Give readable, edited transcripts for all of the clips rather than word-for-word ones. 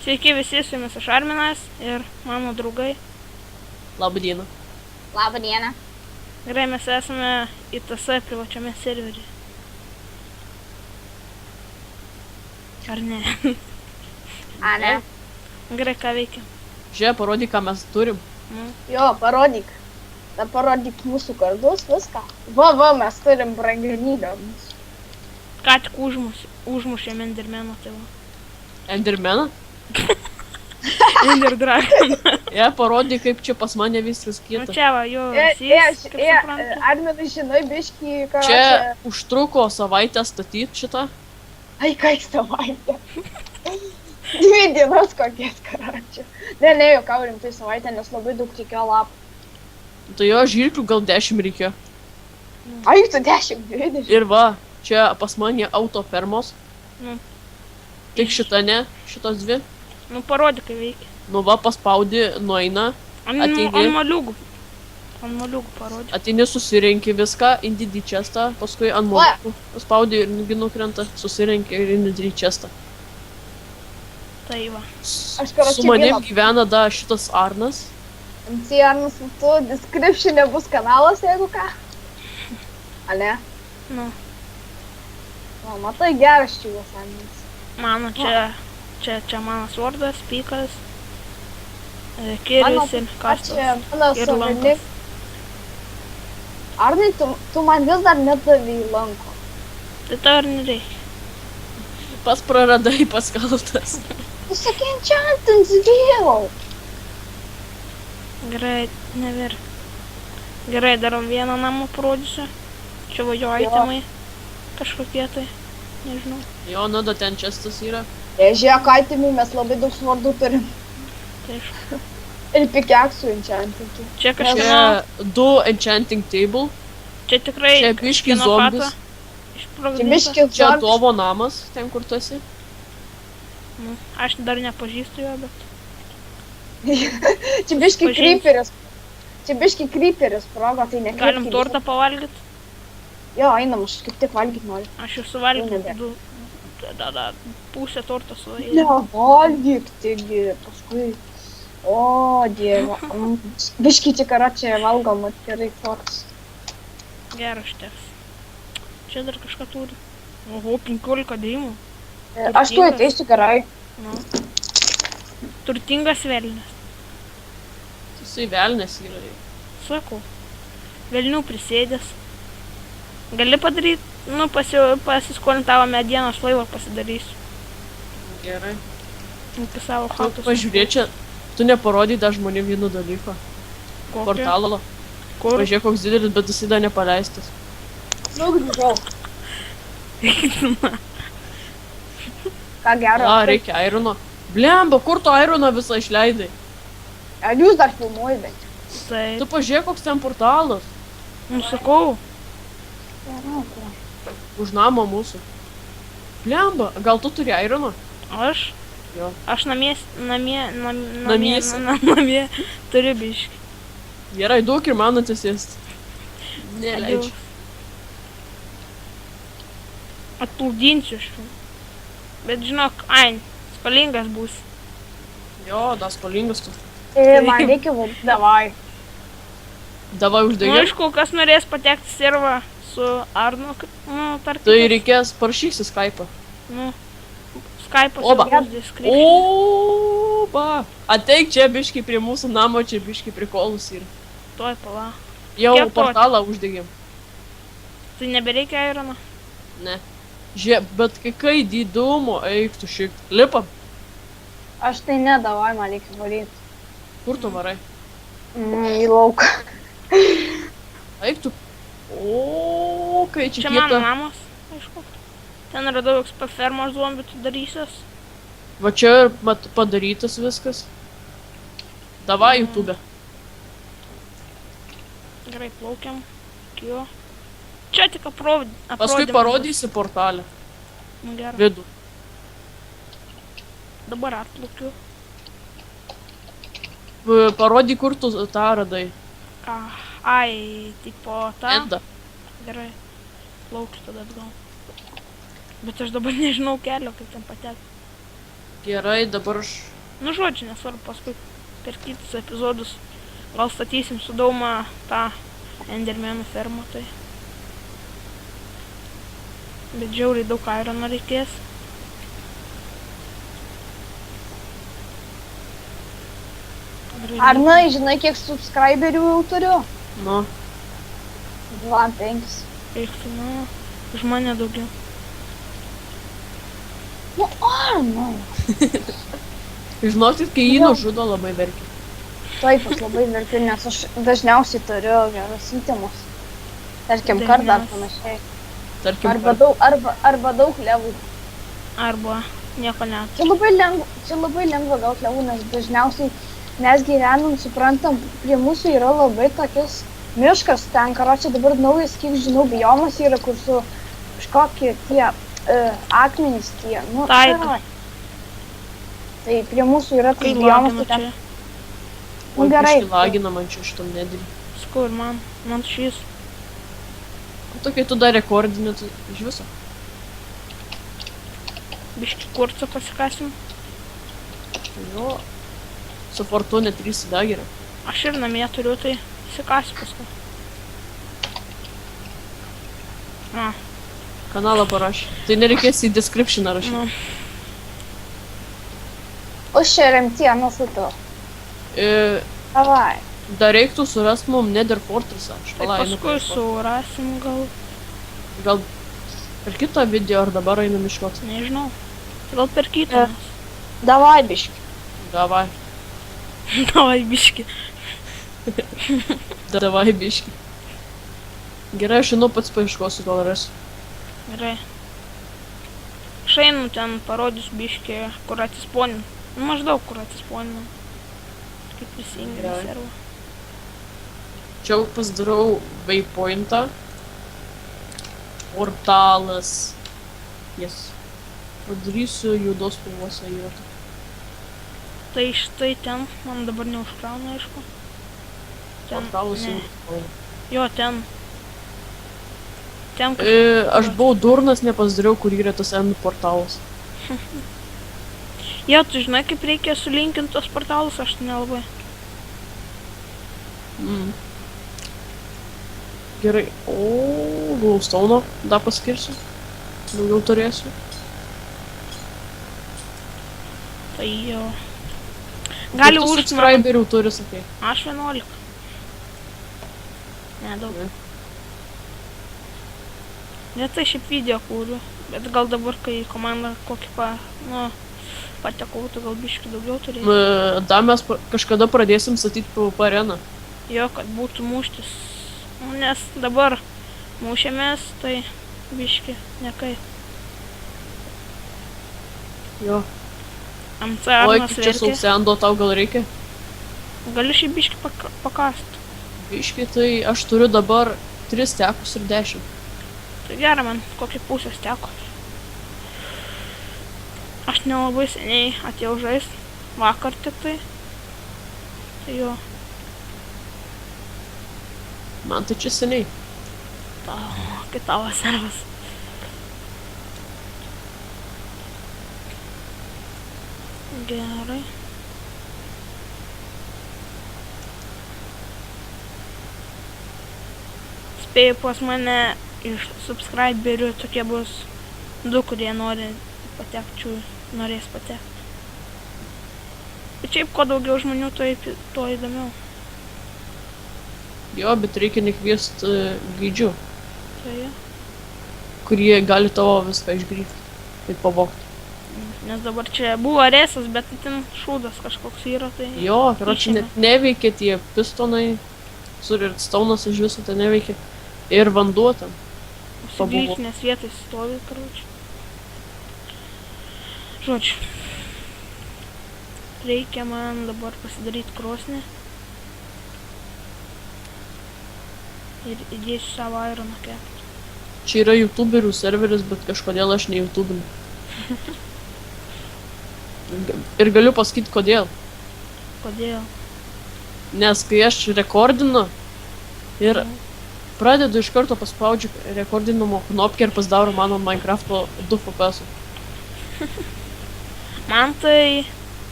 Sveiki visi, su jumis aš Arminas ir mano draugai. Labą dieną. Labą dieną. Gerai, mes esame ITS privačiame serveryje. Ar ne? A, ne? Gerai, ką veikia? Žiūrėk, parodyk, ką mes turim. Jo, parodyk. Da parodyk mūsų kardus, viską. Va, mes turim brangenybę. Ką tik užmušėm Endermeną, tai va. Endermeną? Ender Dragon. Parodyk, kaip čia pas mane viskas Nu kita. čia va, jo, sės, kaip suprantu. Arminai, žinai, biškį, ką Čia užtruko savaitę statyti šitą. Ai, kaip savaitę. 2 dienas kokies, karačiu. Ne, juokau rimtai savaitę, nes labai daug reikėjo lapų. Tai jo žirklių gal 10 reikėjo. Ai, tu 10, 20. Ir va, čia pas mane autofermos. Nu. Tik šita ne, šitos dvi. Nu parodyk, kaip veikia. Nu va, paspaudi, nueina, Ateini. Ant moliūgų. Ant moliūgų parodyk. ateini susirenki viską, indidi čestą, paskui ant molų. Paspaudi ir nukrenta, susirenki ir indidi čestą. Tai va. Aš karočiui Su manim vieną- gyvena da šitas Arnas. MC Arnas, tu description'e bus kanalas, jeigu ką. A ne? Nu, O, matai, geras čiūvas Arminas. mano čia mano svordas, pykas, kirvis ir kastas. Čia mano ir savininkas. lankas. Arnai, tu man vis dar nedavai lanko. Tai tau ir nereikia. Pas praradai, pas kaltas. Tu sakė, enchantins vėl. Gerai, never. Gerai, darom vieną namą parodysiu. Čia va jo itemai. Kažkokie tai. Nežinau. Jo, nada ten čestas yra. Žiūrėk, aitimų mes labai daug svardų turim. Tai aišku. Ir pikeksų enchantintų. Čia kažkieno. Čia 2 enchanting table. Čia tikrai. Čia biški kažkieno zombis. chata Čia išsprogdinta. biškis Čia zombis. Dovo namas, ten kur tu esi. Nu, aš dar nepažįstu jo, bet. Čia biški Pažinsiu. kryperis. Čia biški kryperis sprogo, tai ne Galim kryperis. tortą pavalgyti. Jo, einam, aš kaip tik valgyti noriu. Aš jau suvalgiau Nebe. pusę torto suvalgiau. Nevalgyk, taigi, paskui. O, dieve. Biški tik yra čia valgom atskirai tortas. Geras šitas. Čia dar kažką turi. Oho, 15 dėjimų. Aš tu ateisiu gerai. Nu. Turtingas velnias. Jisai velnės yra. Sakau. Velnių prisėdęs. Gali padaryti, nu, pasiskolintavo medienos laivą pasidarysiu. Gerai. Iki savo Tu chatos. pažiūrėk čia, tu neparodai dar žmonėm vieno dalyko. Kokį? Portalo. Kur? Pažiūrėk, koks didelis, bet jisai dar nepaleistas. Nu, grįžau. Ką gero. Reikia airono. Blemba, kur tu aironą visą išleidai? Ar jūs dar filmuojate? bent? Tai, Tu pažiūrėk, koks ten portalas. nu, sakau. Už namą mūsų. Blemba, gal tu turi airono? Aš? Jo. Aš namie Namiesi. namie turiu biškį. Gerai, duok ir man atsisėsti. Neleidžiu. Atplūdinsiu aš. Bet žinok, skolingas bus. Jo, das skolingas tu. Man reikia valgyti. Davai. Davai Nu, uždegė. aišku, kas norės patekti į servą su Arnu, nu, tarkim. Tai reikės parašysi Skype'ą. Nu, Skype'as Oba. bus description. Oba. Ateik čia biški prie mūsų namo, čia biški prikolus ir. Tuoj pala. Jau Kiek to- portalą uždegėm. Tai nebereikia Irono. Ne. Žiūrėk, bet kai didumo, eik tu šiek. Lipam. Aš tai nedavai, man reikia varyti. Kur tu varai? Į lauką. Eik tu. O, kai čia Čia mano kita. namas, aišku. Ten radau XP fermos zombių darysias. Va čia ir padarytas viskas. Davai YouTube. Gerai, plaukiam. Jo. Čia tik aprodėm. Paskui parodysi portalę. Nu, gerai. Vidų. Dabar atplaukiu. Parodyk, kur tu tą radai. Ai, tipo tą. Endą. Gerai. Plaukiu tada atgal. Bet aš dabar nežinau kelio, kaip ten patekti. Gerai, dabar aš Nu, žodžiu, nesvarbu, paskui per kitus epizodus gal statysim su Dauma tą Endermenų fermą, tai. Bet žiauriai daug irono reikės. Arnai, žinai, kiek subscriberių jau turiu? Nu, 2-5. Eik tu, nu, už mane daugiau. Nu, Arnai. žinokit, kai jį nužudo labai verkia. Taip, aš labai verkiu, nes aš dažniausiai turiu geras įtimus. Tarkim, kardą ar panašiai. Tarkim, Arba daug levų. Arba nieko net. Čia labai lengva gauti levų, nes dažniausiai mes gyvenam, suprantam, prie mūsų yra labai tokias miškas ten, karočią dabar naujas, kiek žinau, biomas yra, kur su kažkokie tie akmenys tie, nu, Taiga. Tai prie mūsų yra Kai tas biomas, lagina tai ten, čia. nu gerai. Lagina man čia šitam nedėlį. Sakau ir man šis. Tokia tu dar rekordinė, tai iš viso. Biški kurcą pasikasim. Jo. Su Fortune 3 dagerė. Aš ir namie turiu, tai įsikasiu paskui. A, Kanalą parašė. Tai nereikės į descriptioną rašyti. nu, Už čia remtie, nusutu. Davai. Dar reiktų surast mum Nether Fortressą. Aš tai palainu, paskui surasim gal, Gal per kitą video ar dabar einam iškot. nežinau. Gal per kitą. Davai, biški. Davai. Davai biški. Davai biški. Gerai, aš einu pats paieškosiu, gal rasiu. Gerai. Aš einu ten parodysiu biški, kur atsisponin. Nu, maždaug kur atsisponin. Kaip prisijungi Gerai. servą. Čia jau pasidarau waypointą. Portalas. Yes. Padarysiu juodos spalvos įratą. Tai štai ten, man dabar neužkrauna, aišku. Ten, Portalas ne. jau. Jo, ten. Ten Aš buvau durnas, nepasidariau, kur yra tas end portalas. Jo, tu žinai, kaip reikia sulinkinti tos portalus, aš nelabai. Gerai. O, glowstone'o dar paskirsiu. Daugiau turėsiu. Tai jo. Gali Kiek tu už subscriberių turi, sakai. Aš 11. Nedaug. Ne. Retai šiaip video kūriu, bet gal dabar, kai komanda kokį patekau, tai gal biškį daugiau turėjau. Da mes kažkada pradėsim statyti PvP areną. Jo, kad būtų muštis. Nu, nes dabar mušėmės, tai biškį nekai. Jo. MC Oi, Arnas kaip čia verkė. sausendo tau gal reikia? Galiu šiaip biškį pakast. Biški, tai aš turiu dabar 3 tekus ir 10. Tai gerai, man kokį pusės teko. Aš nelabai seniai atėjau žaist. Vakar tik tai. Tai jo. Man tai čia seniai. Kai tavo servas. Gerai. Spėju pas mane iš subscriberių tokie bus 2, kurie nori patekčių, norės patekti. Bet šiaip, kuo daugiau žmonių, tuo įdomiau. Jo, bet reikia nekviest gaidžių, Tai jo. kurie gali tavo viską išgrįžti. Tai pavogti. Nes dabar čia buvo resas, bet ten šūdas kažkoks yra, tai... Jo, karoči, Išėmė. net neveikia tie pistonai. Sur ir staunas iš viso tai neveikia. Ir vanduo ten. Užsiglykinės vietai stovi, karoči. Žodžiu. Reikia man dabar pasidaryti krosnį. Ir įdėsiu savo ironą kepti. Čia yra youtuberių serveris, bet kažkodėl aš ne youtubinu. Ir galiu pasakyti kodėl. Kodėl? Nes kai aš rekordinu ir pradedu iš karto paspaudžiu rekordinimo knopkę ir pasidaro mano Minecraft'o 2 FPS. Man tai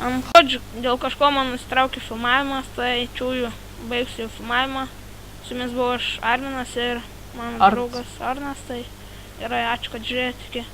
Žodžiu, dėl kažko man nusitraukė filmavimas, tai čiūju, baigsiu filmavimą. Su jumis buvo aš Arminas ir mano Arnas. draugas Arnas, tai gerai, ačiū, kad žiūrėjote. Iki.